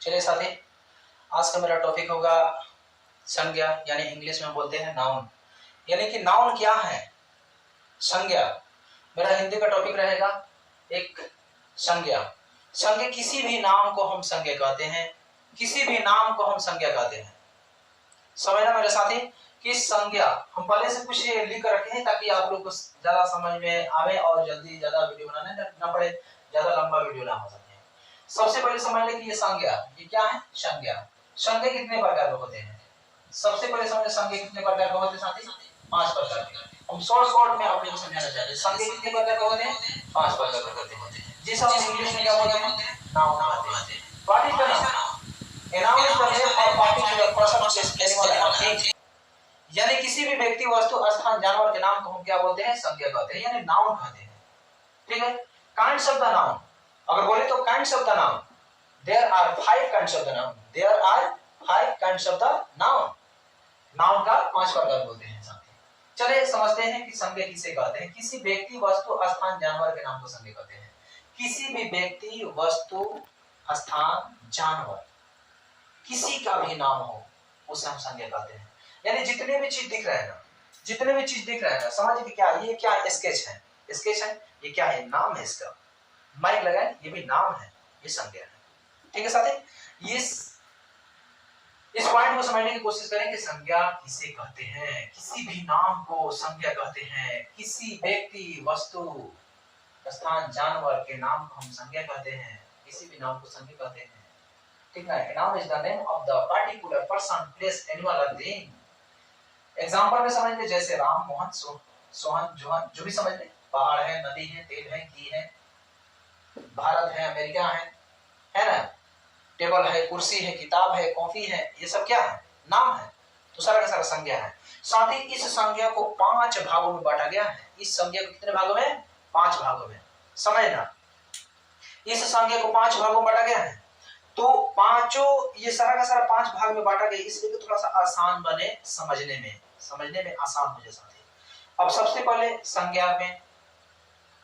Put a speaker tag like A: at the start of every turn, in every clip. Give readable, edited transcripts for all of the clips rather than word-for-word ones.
A: चलिए साथी, आज का मेरा टॉपिक होगा संज्ञा, यानी इंग्लिश में बोलते हैं नाउन। यानी कि नाउन क्या है, संज्ञा। मेरा हिंदी का टॉपिक रहेगा एक संज्ञा। संज्ञा किसी भी नाम को हम संज्ञा कहते हैं, किसी भी नाम को हम संज्ञा कहते हैं। समझना मेरे साथी कि संज्ञा हम पहले से कुछ लिख कर रखे हैं ताकि आप लोग को ज्यादा समझ में आवे और जल्दी ज्यादा वीडियो बनाने ना पड़े, ज्यादा लंबा वीडियो ना हो सके। सबसे पहले समझ ले कि ये संज्ञा, ये क्या है, संज्ञा। संज्ञा कितने प्रकार के होते हैं? सबसे पहले समझ संज्ञा कितने प्रकार के होते हैं साथी? 5 प्रकार के। हम शॉर्ट में आप लोगों को समझाना चाहते हैं संज्ञा कितने प्रकार के होते हैं? 5 प्रकार के होते हैं, जिसे हम इंग्लिश में क्या बोलते हैं? नाउन कहते हैं। What is the noun? A noun is the name of particular person, place, animal or thing। यानी किसी भी व्यक्ति, वस्तु, स्थान, जानवर के नाम को हम क्या बोलते हैं? संज्ञा कहते हैं, यानी नाउन कहते हैं। ठीक है। काइंड्स ऑफ द नाउन, अगर बोले तो kinds of the noun, there are 5 kinds of the noun. There are 5 kinds of the noun. Noun का 5 प्रकार बोलते हैं साथी। चलिए समझते हैं कि संज्ञा किसे कहते हैं। किसी व्यक्ति, वस्तु, स्थान, जानवर के नाम को संज्ञा कहते हैं। किसी भी व्यक्ति, वस्तु, स्थान, जानवर, किसी का भी नाम हो उसे हम संज्ञा कहते हैं। यानी जितने भी चीज दिख रहे हैं ना, जितने भी चीज दिख रहे हैं ना, समझिए कि क्या ये क्या स्केच है, स्केच है, ये क्या है? नाम है इसका। माइक लगाए, ये भी नाम है, ये संज्ञा है। ठीक है साथी, इस पॉइंट को समझने की कोशिश करें कि संज्ञा किसे कहते हैं। किसी भी नाम को संज्ञा कहते हैं। किसी व्यक्ति, वस्तु, स्थान, जानवर के नाम को हम संज्ञा कहते हैं। किसी भी नाम को संज्ञा कहते हैं। ठीक है। A noun is the name of the particular person, place, animal or thing। Example में समझ ले, जैसे राम, मोहन, सोहन, जोहन, जो भी समझ ले। पहाड़ है, नदी है, तेल है, घी है, भारत है, अमेरिका है ना, टेबल है, कुर्सी है, किताब है, कॉफी है, ये सब क्या है? नाम है। तो सारा का सारा संज्ञा है। साथ ही इस संज्ञा को 5 भागों में बांटा गया है। इस संज्ञा को कितने भागों में? 5 भागों में। समझना, इस संज्ञा को 5 भागों में बांटा गया है। तो पांचों, ये सारा का सारा 5 भाग में बांटा गया, इसलिए तो थोड़ा सा आसान बने समझने में आसान हो जाए साथी। अब सबसे पहले संज्ञा में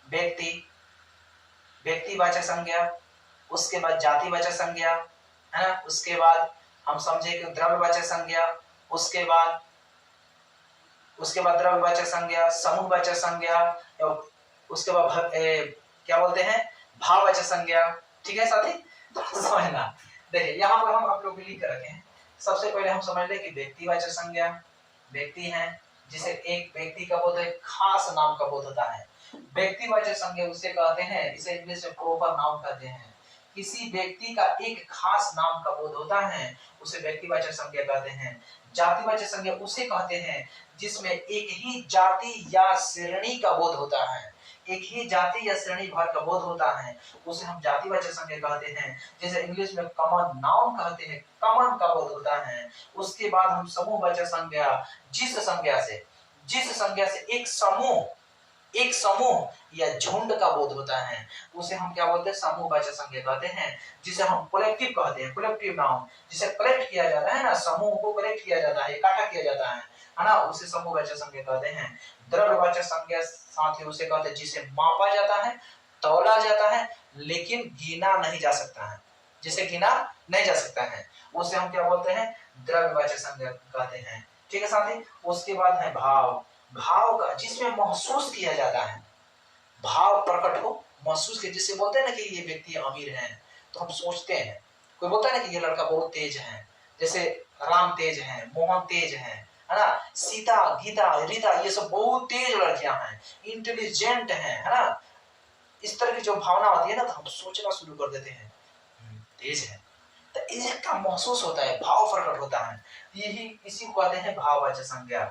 A: व्यक्ति, व्यक्तिवाचक संज्ञा, उसके बाद जातिवाचक संज्ञा, है ना, उसके बाद हम समझे कि द्रव्यवाचक संज्ञा, उसके बाद द्रव्यवाचक संज्ञा, समूहवाचक संज्ञा, उसके बाद क्या बोलते हैं? भाववाचक संज्ञा। ठीक है साथी, समझना। देखिए यहाँ पर हम आप लोग लिख कर रखे हैं। सबसे पहले हम समझ लें कि व्यक्तिवाचक संज्ञा, व्यक्ति है जिसे एक व्यक्ति का बोध है, खास नाम का बोध होता है। व्यक्तिवाचक संज्ञा उसे कहते हैं, इसे इंग्लिश में प्रॉपर नाउन कहते हैं। किसी व्यक्ति का एक खास नाम का बोध होता है, उसे व्यक्तिवाचक संज्ञा कहते हैं। जातिवाचक संज्ञा उसे कहते हैं जिसमें एक ही जाति या श्रेणी का बोध होता है, एक ही जाति या श्रेणी भर का बोध होता है, उसे हम जातिवाचक संज्ञा कहते हैं। जैसे इंग्लिश में कॉमन नाउन कहते हैं, कॉमन का बोध होता है। उसके बाद हम समूहवाचक संज्ञा, जिस संज्ञा से एक समूह या झुंड का बोध होता है, उसे हम क्या बोलते हैं? समूहवाचक संज्ञा कहते हैं। जिसे हम कलेक्टिव कहते हैं, कलेक्टिव नाउन, जिसे कलेक्ट किया जाता है ना, समूह को कलेक्ट किया जाता है, इकट्ठा किया जाता है ना, उसे समूहवाचक संज्ञा कहते हैं। द्रव्यवाचक संज्ञा साथ ही उसे कहते हैं जिसे मापा जाता है, तौला जाता है, लेकिन गिना नहीं जा सकता है, जिसे गिना नहीं जा सकता है, उसे हम क्या बोलते हैं? द्रव्यवाचक संज्ञा कहते हैं। ठीक है साथी। उसके बाद है भाव का, जिसमें महसूस किया जाता है, भाव प्रकट हो, महसूस के, जिसे बोलते हैं ना कि ये व्यक्ति अमीर है, तो हम सोचते हैं, कोई बोलता है ना कि ये लड़का बहुत तेज है, जैसे राम तेज है, मोहन तेज है ना, सीता, गीता, रीता, ये सब बहुत तेज लड़कियां हैं, इंटेलिजेंट हैं, है ना। इस तरह की जो भावना होती है ना, तो हम सोचना शुरू कर देते हैं, तेज है, तो इसका महसूस होता है, भाव प्रकट होता है। यही इसी को कहते हैं भाववाचक संज्ञा।